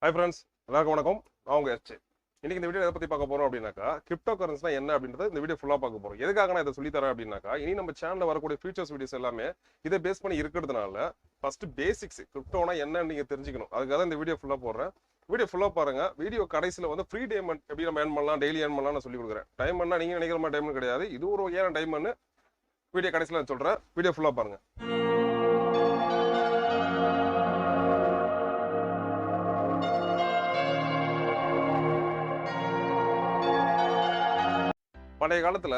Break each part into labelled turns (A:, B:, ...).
A: Hi friends, எல்லாருக்கும் வணக்கம். நான் உங்க எஸ். இன்னைக்கு இந்த வீடியோ எதை பத்தி பார்க்க போறோம் அப்படின்னாக்கா கிரிப்டோ கரன்சினா என்ன அப்படின்றத இந்த வீடியோ ஃபுல்லா பார்க்க போறோம். எதுக்காக நான் இதை சொல்லி தரேன் அப்படின்னாக்கா இனி நம்ம சேனல்ல வரக்கூடிய ஃபியூச்சர்ஸ் வீடியோஸ் எல்லாமே இதை பேஸ் பண்ணி இருக்கிறதுனால ஃபர்ஸ்ட் பேசிக்ஸ் கிரிப்டோனா என்னன்னு நீங்க தெரிஞ்சுக்கணும். அதுக்காக தான் இந்த வீடியோ ஃபுல்லா போடுறேன். வீடியோ ஃபுல்லா பாருங்க. வீடியோ கடைசியில் வந்து ஃப்ரீ டைமண்ட் எப்படி நம்ம ஏர்ன் பண்ணலாம், டெய்லி ஏர்ன் பண்ணலாம் நான் சொல்லி கொடுக்குறேன். டைமண்ட்னா நீங்க நினைக்கிற மாதிரி டைமண்ட் கிடையாது. இது ஒரு வகையான டைமண்ட். வீடியோ கடைசியில் நான் சொல்றேன். வீடியோ ஃபுல்லா பாருங்க. பழைய காலத்துல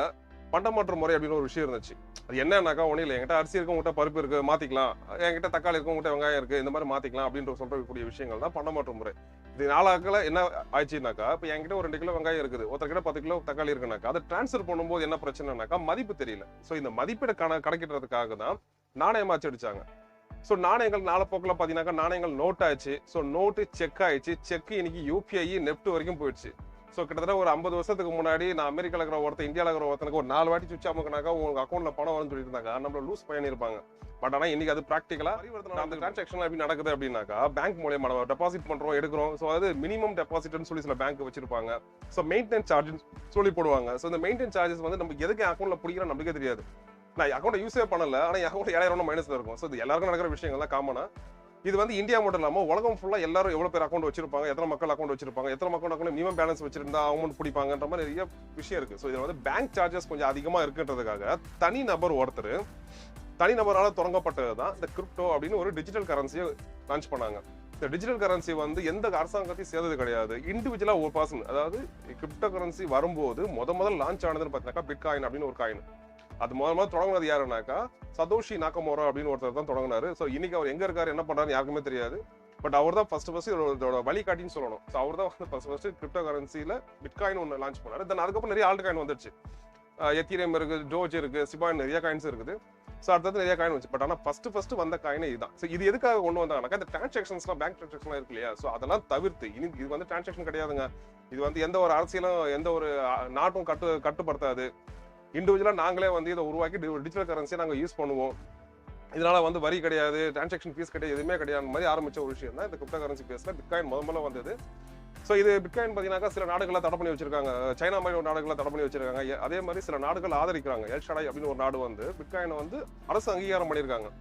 A: பண்டமாற்ற முறை அப்படின்னு ஒரு விஷயம் இருந்துச்சு. அது என்னன்னாக்கா ஒன்றும் இல்லை, என்கிட்ட அரிசி இருக்கு, உங்ககிட்ட பருப்பு இருக்கு, மாத்திக்கலாம். என்கிட்ட தக்காளி இருக்கு, உங்ககிட்ட வெங்காயம் இருக்கு, இந்த மாதிரி மாத்திக்கலாம் அப்படின்ற சொல்லக்கூடிய விஷயங்கள் தான் பண்டமாற்ற முறை. இது நாளாக்கல என்ன ஆயிடுச்சுனாக்கா, இப்போ என்கிட்ட ஒரு 2 கிலோ வெங்காயம் இருக்குது, ஒருத்தர்கிட்ட 10 கிலோ தக்காளி இருக்குனாக்கா அதை டிரான்ஸ்ஃபர் பண்ணும்போது என்ன பிரச்சனைனாக்கா மதிப்பு தெரியல. ஸோ இந்த மதிப்பீடு கணக்கிடுறதுக்காக தான் நாணயமாச்சு அடிச்சாங்க. ஸோ நாணயங்கள் நாளப்போக்கில் பார்த்தீங்கன்னாக்கா நாணயங்கள் நோட் ஆயிடுச்சு. ஸோ நோட்டு செக் ஆயிடுச்சு. செக் இன்னைக்கு யூபிஐ நெஃப்ட் வரைக்கும் போயிடுச்சு. ஸோ கிட்டத்தட்ட ஒரு 50 வருஷத்துக்கு முன்னாடி நான் அமெரிக்காவில் இருக்கிற ஒருத்தர் இந்தியாவில் இருக்கிற ஒருத்தனுக்கு ஒரு 4 வாட்டி சுவிட்ச் அமுக்குனாக்கா உங்களுக்கு அக்கௌண்ட்ல பணம் வரும்னு சொல்லிட்டு இருந்தாங்க. நம்மள லூஸ் பண்ணியிருப்பாங்க. பட் ஆனால் இன்னைக்கு அது ப்ராக்டிக்கலா அந்த டிரான்சாக்ஷன் எப்படி நடக்குது அப்படின்னாக்கா பேங்க் மூலியமா நம்ம டெபாசிட் பண்றோம், எடுக்கிறோம். ஸோ அது மினிமம் டெபாசிட்னு சொல்லி சில பேங்க் வச்சிருப்பாங்க. ஸோ மெயின்டெனன்ஸ் சார்ஜஸ் சொல்லி போடுவாங்க. ஸோ இந்த மெயின்டெனன்ஸ் சார்ஜஸ் வந்து நம்ம எதுக்கு அக்கௌண்ட்ல பிடிக்கிறோம் நமக்கே தெரியாது. நான் அக்கௌண்ட் யூஸே பண்ணல, ஆனால் என் அக்கௌண்ட் 7000 மைனஸ்ல இருக்கும். ஸோ இது எல்லாருக்கும் நடக்கிற விஷயங்கள் தான் காமனா. இது வந்து இந்தியா மட்டும் இல்லாமல் உலகம் ஃபுல்லா எல்லாரும் எவ்வளவு பேர் அக்கௌண்ட் வச்சிருப்பாங்க, எத்தனை மக்கள் அக்கௌண்ட் வச்சிருப்பாங்க, எத்தனை மக்கள் அக்கௌண்ட் மினிமம் பேலன்ஸ் வச்சிருந்தா அமௌண்ட் பிடிப்பாங்கன்ற மாதிரி நிறைய விஷயம் இருக்கு. ஸோ இதுல வந்து பேங்க் சார்ஜஸ் கொஞ்சம் அதிகமா இருக்குன்றதுக்காக தனிநபரால் தொடங்கப்பட்டது தான் இந்த கிரிப்டோ அப்படின்னு ஒரு டிஜிட்டல் கரன்சியை லான்ச் பண்ணாங்க. இந்த டிஜிட்டல் கரன்சி வந்து எந்த அரசாங்கத்தையும் சேர்ந்தது கிடையாது. இண்டிவிஜுவலா ஒரு பர்சன், அதாவது கிரிப்டோ கரன்சி வரும்போது முதல் லான்ச் ஆனதுன்னு பார்த்தீங்கன்னா பிட்காயின் அப்படின்னு ஒரு காயின். அது முதல்ல தொடங்கினது யாருனாக்கா சதோஷி நாகமோரா அப்படின்னு ஒருத்தர் தான் தொடங்கினாரு. ஸோ இன்னைக்கு அவர் எங்க இருக்காரு, என்ன பண்றாரு யாருக்குமே தெரியாது. பட் அவர் தான் ஃபர்ஸ்ட் இதோட வழிகாட்டின்னு சொல்லணும். ஸோ அவர் தான் வந்து ஃபர்ஸ்ட் கிரிப்டோ கரன்சியில பிட்காயின் ஒன்று லான்ச் பண்ணாரு. தென் அதுக்கப்புறம் நிறைய ஆல்ட் காயின் வந்துருச்சு. எத்தீரியம் இருக்கு, டோஜ் இருக்கு, சிபாயின், நிறைய காயின்ஸ் இருக்குது. ஸோ அடுத்தது நிறைய காயின் வந்துச்சு. பட் ஆனால் ஃபர்ஸ்ட் வந்த காயினே இதுதான். ஸோ இது எதுக்காக கொண்டு வந்தாங்கன்னாக்கா இந்த டிரான்சாக்ஷன்ஸ்லாம் பேங்க் டிரான்சாக்ஷன்லாம் இருக்கு இல்லையா, ஸோ அதெல்லாம் தவிர்த்து இனி இது வந்து டிரான்சாக்ஷன் கிடையாதுங்க. இது வந்து எந்த ஒரு அரசியலும் எந்த ஒரு நாட்டும் கட்டுப்படுத்தாது. இண்டிவிஜுவலா நாங்களே வந்து இதை உருவாக்கி டிஜிட்டல் கரன்சியை நாங்கள் யூஸ் பண்ணுவோம். இதனால வந்து வரி கிடையாது, டிரான்சாக்ஷன் ஃபீஸ் கிடையாது, எதுவுமே கிடையாது மாதிரி ஆரம்பிச்ச ஒரு விஷயம் தான் இந்த கிரிப்டோ கரன்சி பேஸ்ல பிட்காயின் முதல்ல வந்தது. ஸோ இது பிட்காயின் பார்த்தீங்கன்னா சில நாடுகளை தடை பண்ணி வச்சிருக்காங்க. சைனா மாதிரி ஒரு நாடுகளை தடை பண்ணி வச்சிருக்காங்க. அதே மாதிரி சில நாடுகள் ஆதரிக்கிறாங்க. எல்ஷடாய் அப்படின்னு ஒரு நாடு வந்து பிட்காயினை வந்து அரசு அங்கீகாரம் பண்ணியிருக்காங்க.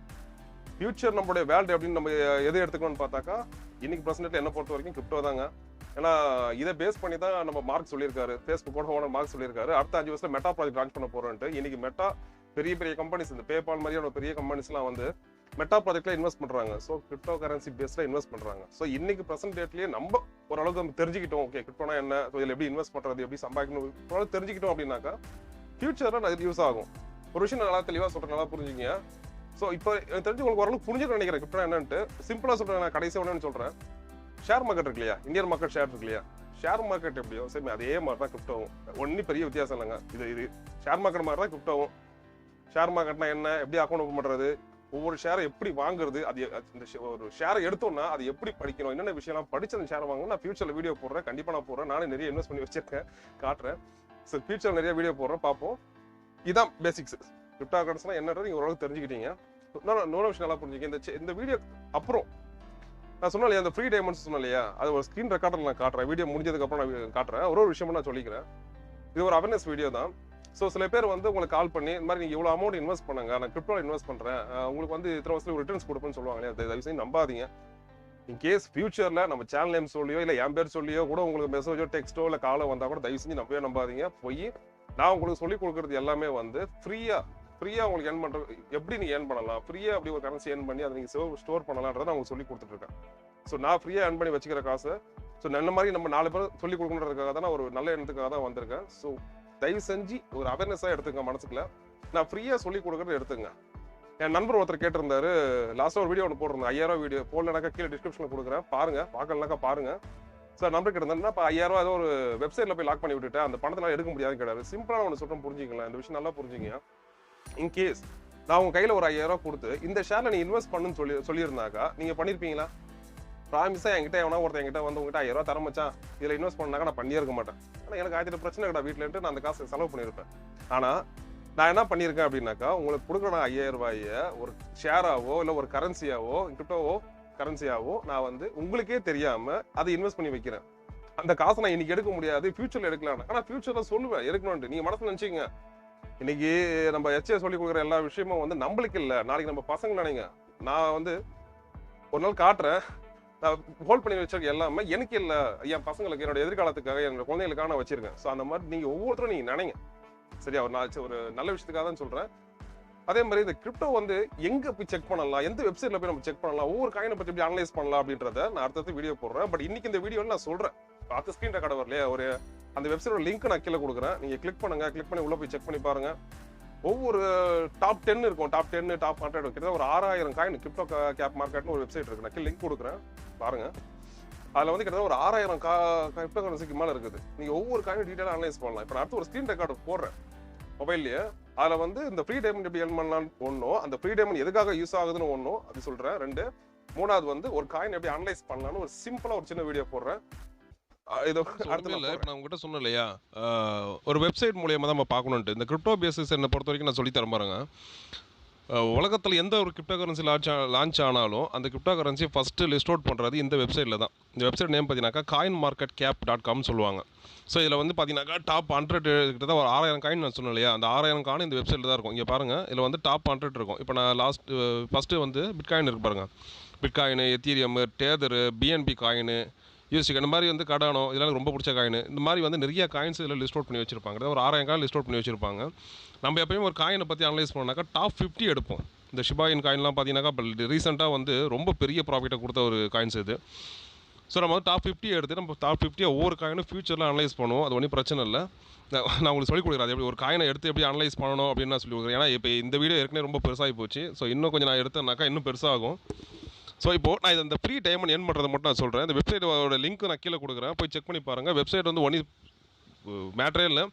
A: ஃபியூச்சர் நம்மளுடைய வேல்டு அப்படின்னு நம்ம எது எடுத்துக்கணும்னு பார்த்தாக்கா இன்னைக்கு பிரசன்ட்ல என்ன பொறுத்த வரைக்கும் கிரிப்டோ தாங்க. ஏன்னா இதை பேஸ் பண்ணி தான் நம்ம மார்க் சொல்லியிருக்காரு, ஃபேஸ்புக்கோட ஓனர் மார்க் சொல்லியிருக்காரு, அடுத்த 5 வருஷத்துல மெட்டா ப்ராஜெக்ட் லான்ச் பண்ண போறோம்ட்டு. இன்னைக்கு மெட்டா பெரிய கம்பெனிஸ், இந்த பேபால் மாதிரியான பெரிய கம்பெனிஸ்லாம் வந்து மெட்டா ப்ராஜெக்ட்ல இன்வெஸ்ட் பண்றாங்க. ஸோ கிரிப்டோ கரன்சி பேஸ்ல இன்வெஸ்ட் பண்றாங்க. ஸோ இன்னைக்கு பிரசன்ட் டேட்லயே நம்ம ஓரளவுக்கு நம்ம தெரிஞ்சுக்கிட்டோம், ஓகே கிரிப்டோனா என்ன, இதில் எப்படி இன்வெஸ்ட் பண்றது, எப்படி சம்பாதிக்கணும் ஓரளவுக்கு தெரிஞ்சுக்கிட்டோம் அப்படின்னாக்கா ஃபியூச்சர்ல அது யூஸ் ஆகும். ஒரு விஷயம் நல்லா தெளிவா சொல்றேன், நல்லா புரிஞ்சுங்க. ஸோ இப்போ தெரிஞ்சு உங்களுக்கு ஓரளவுக்கு புரிஞ்சுக்க நினைக்கிறேன் கிரிப்டோ என்னன்ட்டு. சிம்பிளா சொல்றேன், நான் கடைசி ஒன்று சொல்றேன். ஷேர் மார்க்கெட் இருக்கு இல்லையா, இந்தியன் மார்க்கெட் ஷேர் இருக்கு இல்லையா, ஷேர் மார்க்கெட் எப்படியோ சரி அதே மாதிரி தான் கிரிப்டோவும். ஒன்றும் பெரிய வித்தியாசம் இல்லைங்க. இது ஷேர் மார்க்கெட் மாதிரி தான் கிரிப்டோவும். ஷேர் மார்க்கெட்னா என்ன, எப்படி அக்கௌண்ட் ஓப்பன் பண்றது, ஒவ்வொரு ஷேரை எப்படி வாங்குறது, அது இந்த ஒரு ஷேரை எடுத்தோம்னா அது எப்படி படிக்கணும், என்னென்ன விஷயம்லாம் படிச்சு அந்த ஷேரை வாங்கணும். நான் ஃபியூச்சர்ல வீடியோ போடுறேன், கண்டிப்பா நான் போடுறேன். நானே நிறைய இன்வெஸ்ட் பண்ணி வச்சிருக்கேன், காட்டுறேன். ஸோ ஃபியூச்சர் நிறைய வீடியோ போடுறேன், பார்ப்போம். இதான் பேசிக்ஸ். கிரிப்டோ கரன்சினா என்னன்றது நீங்க ஓரளவுக்கு தெரிஞ்சுக்கிட்டீங்க. இன்னொரு விஷயம் நல்லா புரிஞ்சுக்க. இந்த வீடியோ அப்புறம் நான் சொன்னேன் இல்லையா, அந்த ஃப்ரீ டைமண்ட்ஸ் சொன்னேன் இல்லையா, அது ஒரு ஸ்க்ரீன் ரெக்கார்டர் நான் காட்டுறேன். வீடியோ முடிஞ்சதுக்கு அப்புறம் நான் காட்டுறேன். ஒரு விஷயம் நான் சொல்லிக்கிறேன், இது ஒரு அவேர்னஸ் வீடியோ தான். ஸோ சில பேர் வந்து உங்களுக்கு கால் பண்ணி இந்த மாதிரி நீங்கள் இவ்வளோ அமௌண்ட் இன்வெஸ்ட் பண்ணுங்க, நான் கிரிப்டோவில் இன்வெஸ்ட் பண்ணுறேன், உங்களுக்கு வந்து இத்தனை வருஷத்துல ரிட்டர்ன்ஸ் கொடுப்பேன்னு சொல்லுவாங்க இல்லையா. தயவு செய்து நம்பாதீங்க. இன்கேஸ் ஃபியூச்சரில் நம்ம சேனல் நேம் சொல்லியோ இல்லை என் பேர் சொல்லியோ கூட உங்களுக்கு மெசேஜோ டெக்ஸ்ட்டோ இல்லை காலோ வந்தால் கூட தயவு செஞ்சு நம்பாதீங்க. போய் நான் உங்களுக்கு சொல்லிக் கொடுக்குறது எல்லாமே வந்து ஃப்ரீயாக உங்களுக்கு ஏர்ன் பண்ணுறது, எப்படி நீங்கள் ஏர்ன் பண்ணலாம், ஃப்ரீயாக அப்படி ஒரு கரன்சி ஏர்ன் பண்ணி அதை நீங்கள் ஸ்டோர் பண்ணலான்றதை நான் உங்களுக்கு சொல்லி கொடுத்துட்ருக்கேன். ஸோ நான் ஃப்ரீயாக ஏர்ன் பண்ணி வச்சுக்கிற காசு, ஸோ நல்ல மாதிரி நம்ம 4 பேர் சொல்லி கொடுக்கணுன்றதுக்காக தான் நான் ஒரு நல்ல எண்ணத்துக்காக தான் வந்திருக்கேன். ஸோ தயவு செஞ்சு ஒரு அவேர்னஸாக எடுத்துங்க மனசுக்குள்ள. நான் ஃப்ரீயாக சொல்லி கொடுக்குறது எடுத்துங்க. என் நண்பர் ஒருத்தர் கேட்டிருந்தாரு, லாஸ்ட்டாக ஒரு வீடியோ ஒன்று போட்டிருந்தேன், 5000 வீடியோ போடலனாக்கா கீழே டிஸ்கிரிப்ஷனில் கொடுக்குறேன், பாருங்க, பார்க்கலனாக்கா பாருங்க. சார் நம்பர் கேட்டிருந்தேன்னா இப்போ 5000 ஏதோ ஒரு வெப்சைட்டில் போய் லாக் பண்ணி விட்டுட்டேன், அந்த பணத்தில் எடுக்க முடியாது கிடையாது. சிம்பிளாக ஒன்று சொல்கிறேன், புரிஞ்சுக்கலாம். இந்த விஷயம் நல்லா புரிஞ்சுங்க. இன்கேஸ் நான் உங்க கையில் ஒரு 5000 கொடுத்து இந்த ஷேர்ல நீ இன்வெஸ்ட் பண்ணுன்னு சொல்லியிருந்தாக்கா நீங்க பண்ணிருப்பீங்களா? ப்ராமிஸா என்கிட்ட எவனா ஒருத்தன் என்கிட்ட வந்து உங்ககிட்ட 5000 தர மச்சான் இதுல இன்வெஸ்ட் பண்ணாக்க நான் பண்ணியே இருக்க மாட்டேன். ஆனால் எனக்கு 1000 பிரச்சனை கிடையாது வீட்டில், நான் அந்த காசு செலவு பண்ணியிருப்பேன். ஆனால் நான் என்ன பண்ணியிருக்கேன் அப்படின்னாக்கா உங்களுக்கு கொடுக்குற 5000 ரூபாயை ஒரு ஷேராவோ இல்லை ஒரு கரன்சியாவோ கிரிப்டோவோ கரன்சியாவோ நான் வந்து உங்களுக்கே தெரியாம அதை இன்வெஸ்ட் பண்ணி வைக்கிறேன். அந்த காசை நான் இன்னைக்கு எடுக்க முடியாது, ஃபியூச்சர்ல எடுக்கலாம். ஆனா ஃபியூச்சர்ல சொல்லுவேன் எடுக்கணும்னு. நீங்க மனசுல நினைச்சீங்க இன்னைக்கு நம்ம எச்சே சொல்லி கொடுக்குற எல்லா விஷயமும் வந்து நம்மளுக்கு இல்ல, நாளைக்கு நம்ம பசங்க நினைங்க. நான் வந்து ஒரு நாள் காட்டுறேன், நான் ஹோல்ட் பண்ணி வச்சிருக்க எல்லாமே எனக்கு இல்ல, என் பசங்களுக்கு என்னோட எதிர்காலத்துக்காக என்னோட குழந்தைகளுக்காக நான் வச்சிருக்கேன். ஸோ அந்த மாதிரி நீங்க ஒவ்வொருத்தரும் நீங்க நினைங்க. சரியா? ஒரு நல்ல விஷயத்துக்காக தான் சொல்றேன். அதே மாதிரி இந்த கிரிப்டோ வந்து எங்க போய் செக் பண்ணலாம், எந்த வெப்சைட்ல போய் நம்ம செக் பண்ணலாம், ஒவ்வொரு காயினை பத்தி எப்படி அனலைஸ் பண்ணலாம் அப்படின்றத நான் அடுத்தடுத்து வீடியோ போடுறேன். பட் இன்னைக்கு இந்த வீடியோல நான் சொல்றேன், பார்த்து ஸ்கிரீன் ரெக்கார்ட் வரலையா, ஒரு அந்த வெப்சைட்டோட லிங்க் நான் கீழே கொடுக்குறேன். நீங்க கிளிக் பண்ணுங்க, கிளிக் பண்ணி உள்ள போய் செக் பண்ணி பாருங்க. ஒவ்வொரு டாப் 10 இருக்கும், டாப் 10 டாப் 100 கிட்ட ஒரு 6000 காயின் கிரிப்டோ கேப் மார்க்கெட்னு ஒரு வெப்சைட் இருக்கு. நான் லிங்க் கொடுக்குறேன் பாருங்க. அதுல வந்து கிட்டத்தட்ட ஒரு 6000 கிரிப்டோ கரன்சிக்கு மேல இருக்குது. நீங்க ஒவ்வொரு காயினும் டீடைலா அனலைஸ் பண்ணலாம். இப்போ நான் அடுத்து ஒரு ஸ்கிரீன் ரெக்கார்டு போடுறேன் மொபைல்லயே. அதுல வந்து இந்த ஃப்ரீ டைமண்ட் எப்படி ஏர்ன் பண்ணலாம்னு ஒன்றும், அந்த ஃப்ரீ டைமண்ட் எதுக்காக யூஸ் ஆகுதுன்னு ஒன்றும் அது சொல்றேன். 2 3வது வந்து ஒரு காயின் எப்படி அனலைஸ் பண்ணலாம்னு ஒரு சிம்பிளா ஒரு சின்ன வீடியோ போடுறேன். இது அடுத்து
B: இல்ல இப்போ நான் உங்ககிட்ட சொன்னேன் இல்லையா, ஒரு வெப்சைட் மூலியமா தான் நம்ம பார்க்கணுன்ட்டு. இந்த கிரிப்டோ பேசிஸ் என்னை பொறுத்த வரைக்கும் நான் சொல்லி தரேன் பாருங்க. உலகத்தில் எந்த ஒரு கிரிப்டோ கரன்சி லான்ச் ஆனாலும் அந்த crypto currency first list out பண்ணுறது இந்த வெப்சைட்டில் தான். இந்த வெப்சைட் நேம் பார்த்தீங்கன்னாக்கா coinmarketcap.com சொல்லுவாங்க. ஸோ இதில் வந்து பார்த்தீங்கன்னாக்கா டாப் 100 கிட்ட தான் ஒரு 6000 காயின் நான் சொன்னேன் இல்லையா, அந்த 6000 காயின் இந்த வெப்சைட்டில் தான் இருக்கும். இங்கே பாருங்கள், இதில் வந்து டாப் 100 இருக்கும். இப்போ நான் ஃபஸ்ட்டு வந்து பிட்காயின் இருக்கு பாருங்கள். Bitcoin, ethereum, tether, BNB coin, USD இந்த மாதிரி வந்து கடானோ, இதெல்லாம் எனக்கு ரொம்ப பிடிச்ச காயின். இந்த மாதிரி வந்து நிறைய காயின்ஸ் இதில் லிஸ்ட் அவுட் பண்ணி வச்சிருப்பாங்க. ஒரு 6000 காயின் லிஸ்ட் அவுட் பண்ணி வச்சிருப்பாங்க. நம்ம எப்பயும் ஒரு காயினை பற்றி அனலைஸ் பண்ணாக்கா டாப் 50 எடுப்போம். இந்த ஷிபாயின் காயின்லாம் பார்த்தீங்கன்னாக்கா இப்போ ரீசெண்டாக வந்து ரொம்ப பெரிய ப்ராஃபிட்டை கொடுத்த ஒரு காயின்ஸ் இது. ஸோ நம்ம வந்து டாப் 50 எடுத்து நம்ம டாப் 50 ஒவ்வொரு காயினும் ஃபியூச்சரில் அனலைஸ் பண்ணுவோம். அது ஒன்றும் பிரச்சனை இல்லை. நான் உங்களுக்கு சொல்லிக் கொடுக்குறேன், அது எப்படி ஒரு காயினை எடுத்து எப்படி அனலைஸ் பண்ணணும் அப்படின்னு நான் சொல்லி கொடுக்குறேன். ஏன்னா இப்போ இந்த வீடியோ ஏற்கனவே ரொம்ப பெருசாகி போச்சு. ஸோ இன்னும் கொஞ்சம் நான் எடுத்தேன்னாக்கா இன்னும் பெருசாகும். ஸோ இப்போது நான் இந்த ஃப்ரீ டைமண்ட் ஏர்ன் பண்ணுறதை மட்டும் நான் சொல்கிறேன். இந்த வெப்சைட்டோட லிங்க் நான் கீழே கொடுக்குறேன், போய் செக் பண்ணி பாருங்கள். வெப்சைட் வந்து மேட்ரே இல்லை.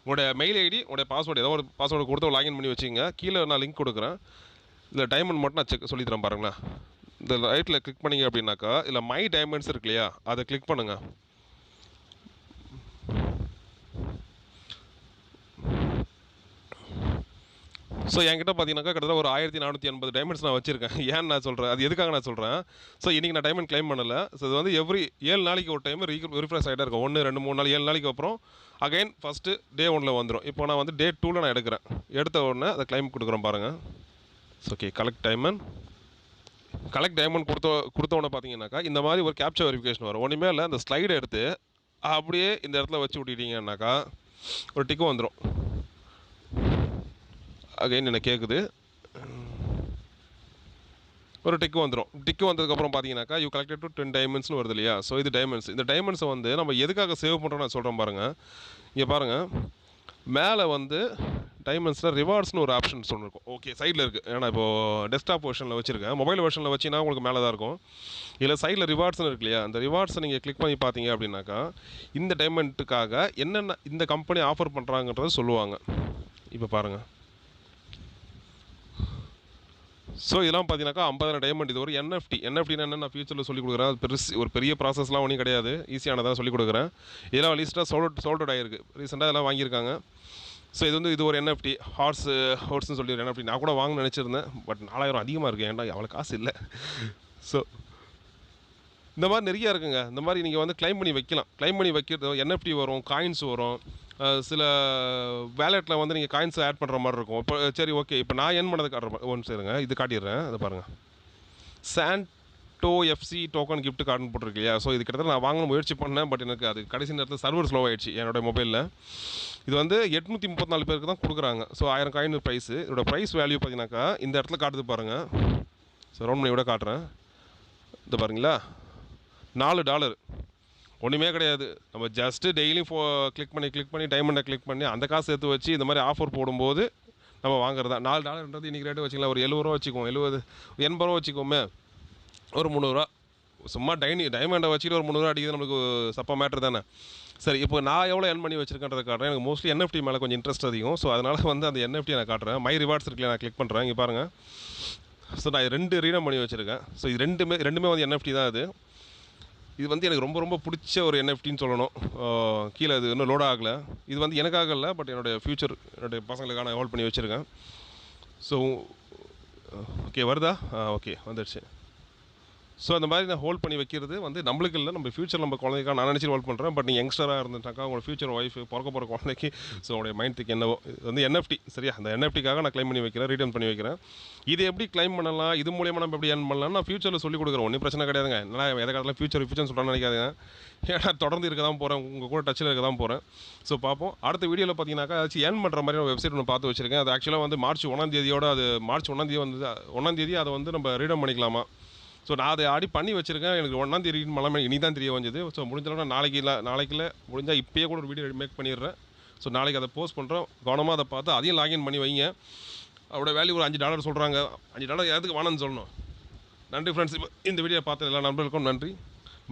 B: உங்களுடைய மெயில் ஐடி, உங்களுடைய பாஸ்வேர்டு, ஏதோ ஒரு பாஸ்வேர்டு கொடுத்து லாகின் பண்ணி வச்சுங்க. கீழே நான் லிங்க் கொடுக்குறேன். இதில் டைமண்ட் மட்டும் நான் சொல்லி தரேன் பாருங்களேன். இந்த ரைட்டில் கிளிக் பண்ணிங்க அப்படின்னாக்கா இல்லை மை டைமண்ட்ஸ் இருக்கு இல்லையா, அதை கிளிக் பண்ணுங்கள். ஸோ என்கிட்ட பார்த்தீங்கன்னாக்கா கிட்டத்தட்ட ஒரு 1480 டைமண்ட்ஸ் நான் வச்சிருக்கேன். ஏன்னு நான் சொல்கிறேன், அது எதுக்காக நான் சொல்கிறேன். ஸோ இன்றைக்கி நான் டைமண்ட் கிளைம் பண்ணலை. ஸோ இது வந்து எவ்ரி 7 நாளைக்கு ஒரு டைம் ரீஃப்ரெஷ் ஆகிட்டே இருக்கும். 1 2 3 நாள் 7 நாளைக்கு அப்புறம் அகைன் ஃபஸ்ட்டு டே 1 வந்துடும். இப்போ நான் வந்து டே 2 நான் எடுக்கிறேன். எடுத்த உடனே அதை கிளைம் கொடுக்குறேன் பாருங்கள். ஓகே, கலெக்ட் டைமண்ட் கொடுத்தவொடனே பார்த்தீங்கன்னாக்கா இந்த மாதிரி ஒரு கேப்சர் வெரிஃபிகேஷன் வரும். ஒன்றுமே இல்லை, அந்த ஸ்லைடை எடுத்து அப்படியே இந்த இடத்துல வச்சு விட்டுட்டீங்கன்னாக்கா ஒரு டிக்கு வந்துடும். அகைன் என்ன கேட்குது, ஒரு டிக்கு வந்துடும். டிக்கு வந்ததுக்கப்புறம் பார்த்தீங்கன்னாக்கா யூ கலெக்டட் டு 10 டைமண்ட்ஸ்னு வருது இல்லையா. ஸோ இது டைமண்ட்ஸ். இந்த டைமண்ட்ஸை வந்து நம்ம எதுக்காக சேவ் பண்ணுறோன்னு நான் சொல்கிறேன் பாருங்கள். இங்கே பாருங்கள், மேலே வந்து டைமண்ட்ஸில் ரிவார்ட்ஸ்னு ஒரு ஆப்ஷன் இருக்கும். ஓகே, சைடில் இருக்குது. ஏன்னா இப்போது டெஸ்க்டாப் வெர்ஷனில் வச்சுருக்கேன். மொபைல் வெர்ஷனில் வச்சிங்கன்னா உங்களுக்கு மேலே தான் இருக்கும். இதில் சைடில் ரிவார்ட்ஸ்னு இருக்கு இல்லையா, அந்த ரிவார்ட்ஸை நீங்கள் கிளிக் பண்ணி பார்த்தீங்க அப்படின்னாக்கா இந்த டைமண்ட்டுக்காக என்னென்ன இந்த கம்பெனி ஆஃபர் பண்ணுறாங்கன்றத சொல்லுவாங்க. இப்போ பாருங்கள். ஸோ இதெல்லாம் பார்த்தீங்கன்னாக்கா 50,000 டைமண்ட். இது ஒரு என்எஃப்டினா என்ன நான் ஃபியூச்சரில் சொல்லிக் கொடுக்குறேன். அது ஒரு பெரிய ப்ராசஸ்லாம் ஒன்றும் கிடையாது, ஈஸியானதாக சொல்லிக் கொடுக்குறேன். இதெல்லாம் லிஸ்ட்டாக சோல்ட் ஆகிருக்கு, ரீசெண்டாக இதெல்லாம் வாங்கியிருக்காங்க. ஸோ இது ஒரு என்எஃப்டி ஹார்ஸ்னு சொல்லி ஒரு என்எஃப்டி. நான் கூட வாங்க நினச்சிருந்தேன், பட் 4000 அதிகமாக இருக்குது, ஏன்டா அவ்வளோ காசு இல்லை. ஸோ இந்த மாதிரி நிறையா இருக்குங்க. இந்த மாதிரி நீங்கள் வந்து கிளைம் பண்ணி வைக்கலாம். கிளைம் பண்ணி வைக்கிறது என்எஃப்டி வரும், காயின்ஸ் வரும். சில வேலெட்டில் வந்து நீங்கள் காயின்ஸ் ஆட் பண்ணுற மாதிரி இருக்கும். இப்போ சரி ஓகே, இப்போ நான் ஏர்ன் பண்ணது காட்டுறேன். ஒன்று சரிங்க, இது காட்டிடுறேன். அதை பாருங்கள், சாண்டோ எஃப்சி டோக்கன் கிஃப்ட் கார்டுன்னு போட்டிருக்கு இல்லையா. ஸோ இது கிட்டத்தட்ட நான் வாங்க முயற்சி பண்ணேன், பட் எனக்கு அது கடைசி நேரத்தில் சர்வர் ஸ்லோ ஆகிடுச்சு என்னோடய மொபைலில். இது வந்து 834 பேருக்கு தான் கொடுக்குறாங்க. So 1000 coin prize. இதோட ப்ரைஸ் வேல்யூ பார்த்தீங்கன்னாக்கா இந்த இடத்துல காட்டுது பாருங்கள். ஸோ ரவுண்ட் பண்ணி விட காட்டுறேன். இது பாருங்களா, $4. ஒன்றுமே கிடையாது. நம்ம ஜஸ்ட்டு டெய்லியும் கிளிக் பண்ணி டைமண்டை கிளிக் பண்ணி அந்த காசு சேர்த்து வச்சு இந்த மாதிரி ஆஃபர் போடும்போது நம்ம வாங்குறதா. $4 இன்றைக்கி ரேட்டு வச்சுக்கலாம், ஒரு 70 ரூபா வச்சுக்குவோம், 80 ரூபா வச்சுக்கோமே, ஒரு 300 ரூபா. சும்மா டைமண்டை வச்சுட்டு ஒரு 300 ரூபா அடிக்கிறது நம்மளுக்கு சப்பா மேட்ரு தானே. சரி, இப்போ நான் எவ்வளோ ஏர்ன் பண்ணி வச்சிருக்கேன்றதை காட்டுறேன். எனக்கு மோஸ்ட்லி என்எஃப்டி மேலே கொஞ்சம் இன்ட்ரெஸ்ட் அதிகம். ஸோ அதனால் வந்து அந்த என்எஃப்டியை நான் காட்டுறேன். மை ரிவார்ட்ஸ் இருக்குல்ல, நான் கிளிக் பண்ணுறேன். இங்கே பாருங்கள். ஸோ நான் 2 ரீடம் பண்ணி வச்சுருக்கேன். ஸோ இது ரெண்டுமே வந்து என்எஃப்டி தான். இது வந்து எனக்கு ரொம்ப பிடிச்ச ஒரு என்எஃப்டின்னு சொல்லணும். கீழே இது இன்னும் லோட் ஆகலை. இது வந்து எனக்காக இல்லை, பட் என்னுடைய பசங்களுக்காக நான் ஹோல்ட் பண்ணி வச்சுருக்கேன். ஸோ ஓகே, வருதா? ஓகே, வந்துடுச்சு. ஸோ அந்த மாதிரி நான் ஹோல்ட் பண்ணி வைக்கிறது வந்து நம்மளுக்கு இல்லை, நம்ம ஃபியூச்சர் நம்ம குழந்தைக்காக நான் நினச்சி ஹோல்ட் பண்ணுறேன். பட் நீங்கள் யங்ஸ்டராக இருந்துட்டாக்கா உங்களோட ஃபியூச்சர் ஒய்ஃப் பிறக்க போகிற குழந்தைக்கு ஸோ உடைய மைண்டுக்கு என்னவோ இது வந்து NFT சரியா, அந்த NFTக்காக நான் க்ளைம் பண்ணி வைக்கிறேன், ரிட்டர்ன் பண்ணி வைக்கிறேன். இது எப்படி க்ளைம் பண்ணலாம், இது மூலியமாக நம்ம எப்படி ஏர்ன் பண்ணலாம் நான் ஃபியூச்சரில் சொல்லிக் கொடுக்குறேன். ஒன்றும் பிரச்சனை கிடையாதுங்க. ஏன்னா எதை காலத்தில் ஃபியூச்சர் சொல்கிறான்னு நினைக்காதுங்க. ஏன்னா தொடர்ந்து இருக்க தான் போகிறேன், உங்கள் கூட டச்சில் இருக்க தான் போகிறேன். ஸோ பார்ப்போம். அடுத்த வீடியோவில் பார்த்தீங்கன்னாக்கா ஏதாச்சும் ஏர்ன் பண்ணுற மாதிரி ஒரு வெப்சைட் ஒன்று பார்த்து வச்சிருக்கேன். அது ஆக்சுவலாக வந்து மார்ச் 1 அது மார்ச் 1 வந்து 1 அதை வந்து நம்ம ரீடம் பண்ணிக்கலாமா. ஸோ நான் அதை ஆடி பண்ணி வச்சிருக்கேன். எனக்கு 1 ரீட் பண்ணலாமா இனி தான் தெரிய வந்தது. ஸோ முடிஞ்சளவு நான் நாளைக்குள்ள முடிஞ்சால் இப்போயே கூட ஒரு வீடியோ மேக் பண்ணிடுறேன். ஸோ நாளைக்கு அதை போஸ்ட் பண்ணுறோம். கவனமாக அதை பார்த்து அதையும் லாகின் பண்ணி வைங்க. அதோட வேல்யூ ஒரு $5 சொல்கிறாங்க. $5 எதுக்கு வேணும்னு சொல்லணும். நன்றி ஃப்ரெண்ட்ஸ். இந்த வீடியோ பார்த்த எல்லா நண்பர்களுக்கும் நன்றி.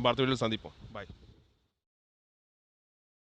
B: அடுத்த வீடியோவில் சந்திப்போம். பாய்.